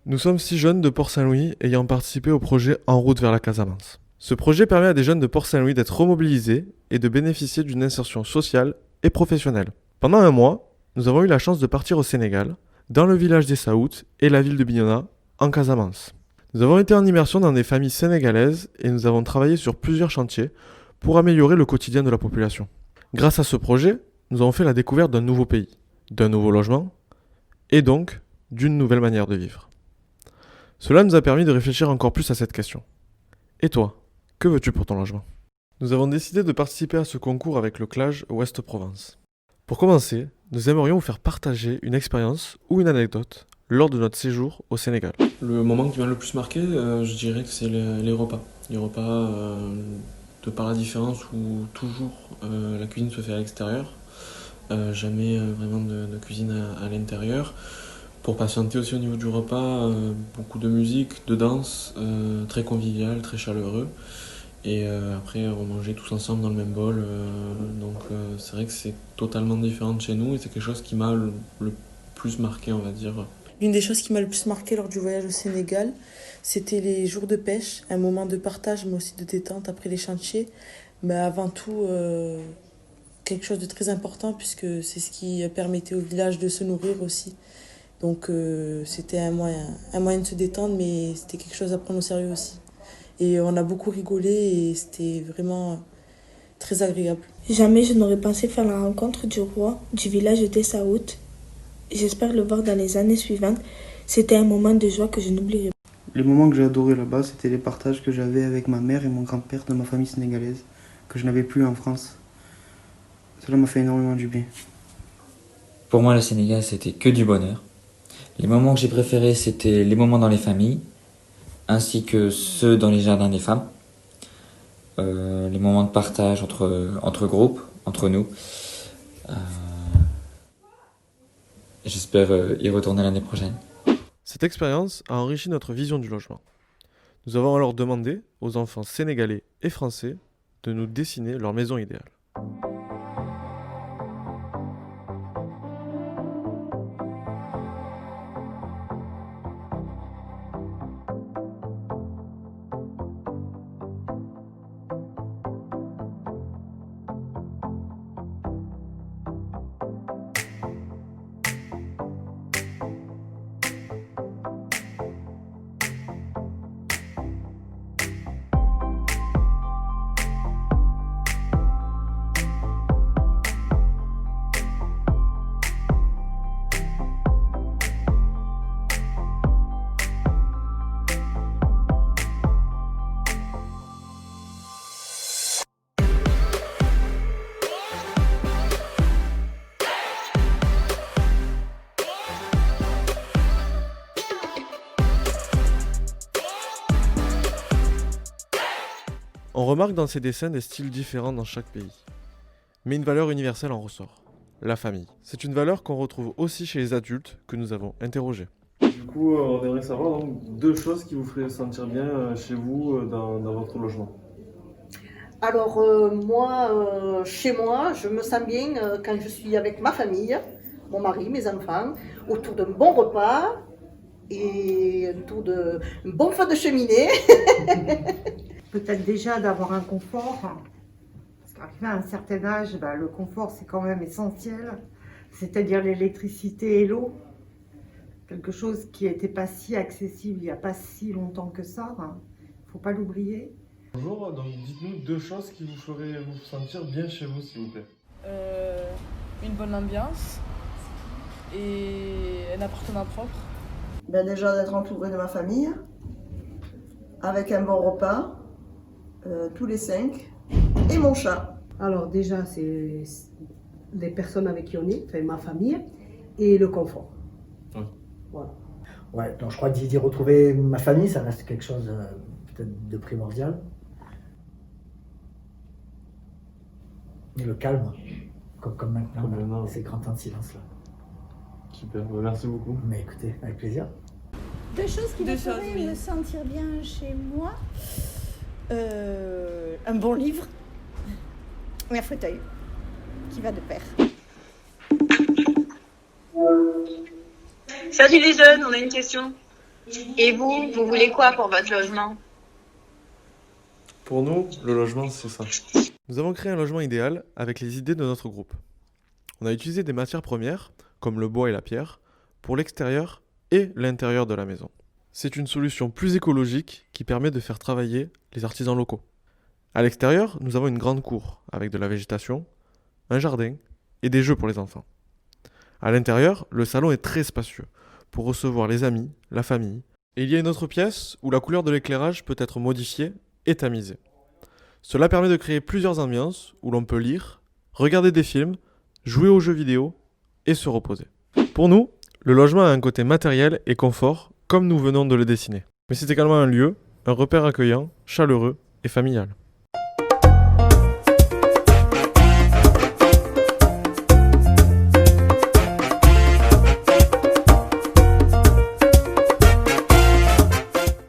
Nous sommes 6 jeunes de Port-Saint-Louis ayant participé au projet En route vers la Casamance. Ce projet permet à des jeunes de Port-Saint-Louis d'être remobilisés et de bénéficier d'une insertion sociale et professionnelle. Pendant un mois, nous avons eu la chance de partir au Sénégal, dans le village des Saouts et la ville de Bignona, en Casamance. Nous avons été en immersion dans des familles sénégalaises et nous avons travaillé sur plusieurs chantiers pour améliorer le quotidien de la population. Grâce à ce projet, nous avons fait la découverte d'un nouveau pays, d'un nouveau logement et donc d'une nouvelle manière de vivre. Cela nous a permis de réfléchir encore plus à cette question. Et toi, que veux-tu pour ton logement ? Nous avons décidé de participer à ce concours avec le CLAJ Ouest-Provence. Pour commencer, nous aimerions vous faire partager une expérience ou une anecdote lors de notre séjour au Sénégal. Le moment qui m'a le plus marqué, je dirais que c'est les repas. Les repas, de par la différence où toujours la cuisine se fait à l'extérieur, jamais vraiment de cuisine à l'intérieur. Pour patienter aussi au niveau du repas, beaucoup de musique, de danse, très convivial, très chaleureux. Et après, on mangeait tous ensemble dans le même bol. Donc c'est vrai que c'est totalement différent de chez nous et c'est quelque chose qui m'a le plus marqué, on va dire. L'une des choses qui m'a le plus marqué lors du voyage au Sénégal, c'était les jours de pêche, un moment de partage mais aussi de détente après les chantiers. Mais avant tout, quelque chose de très important puisque c'est ce qui permettait au village de se nourrir aussi. Donc c'était un moyen de se détendre, mais c'était quelque chose à prendre au sérieux aussi. Et on a beaucoup rigolé et c'était vraiment très agréable. Jamais je n'aurais pensé faire la rencontre du roi du village de Tessaout. J'espère le voir dans les années suivantes. C'était un moment de joie que je n'oublierai pas. Les moments que j'ai adorés là-bas, c'était les partages que j'avais avec ma mère et mon grand-père de ma famille sénégalaise, que je n'avais plus en France. Cela m'a fait énormément du bien. Pour moi, le Sénégal, c'était que du bonheur. Les moments que j'ai préférés, c'était les moments dans les familles, ainsi que ceux dans les jardins des femmes. Les moments de partage entre groupes, entre nous. J'espère y retourner l'année prochaine. Cette expérience a enrichi notre vision du logement. Nous avons alors demandé aux enfants sénégalais et français de nous dessiner leur maison idéale. On remarque dans ces dessins des styles différents dans chaque pays. Mais une valeur universelle en ressort, la famille. C'est une valeur qu'on retrouve aussi chez les adultes que nous avons interrogés. Du coup, on aimerait savoir donc, 2 choses qui vous feraient sentir bien chez vous dans votre logement. Alors moi, chez moi, je me sens bien quand je suis avec ma famille, mon mari, mes enfants, autour d'un bon repas et autour d'un bon feu de cheminée. Peut-être déjà d'avoir un confort, parce qu'arrivé à un certain âge, le confort c'est quand même essentiel, c'est-à-dire l'électricité et l'eau, quelque chose qui n'était pas si accessible il n'y a pas si longtemps que ça, il ne faut pas l'oublier. Bonjour, donc dites-nous 2 choses qui vous feraient vous sentir bien chez vous, s'il vous plaît. Une bonne ambiance et un appartement propre. Déjà d'être entouré de ma famille, avec un bon repas, tous les 5, et mon chat. Alors déjà, c'est les personnes avec qui on est, enfin ma famille, et le confort. Voilà. Ouais, donc je crois d'y retrouver ma famille, ça reste quelque chose peut-être de primordial. Et le calme, comme maintenant, ces grands temps de silence là. Super, merci beaucoup. Mais écoutez, avec plaisir. Deux choses qui me Deux choses, feraient oui. me sentir bien chez moi. Un bon livre et un fauteuil qui va de pair. Salut les jeunes, on a une question. Et vous voulez quoi pour votre logement? Pour nous, le logement, c'est ça. Nous avons créé un logement idéal avec les idées de notre groupe. On a utilisé des matières premières, comme le bois et la pierre, pour l'extérieur et l'intérieur de la maison. C'est une solution plus écologique qui permet de faire travailler les artisans locaux. À l'extérieur, nous avons une grande cour avec de la végétation, un jardin et des jeux pour les enfants. À l'intérieur, le salon est très spacieux pour recevoir les amis, la famille. Et il y a une autre pièce où la couleur de l'éclairage peut être modifiée et tamisée. Cela permet de créer plusieurs ambiances où l'on peut lire, regarder des films, jouer aux jeux vidéo et se reposer. Pour nous, le logement a un côté matériel et confort comme nous venons de le dessiner. Mais c'est également un lieu, un repère accueillant, chaleureux et familial.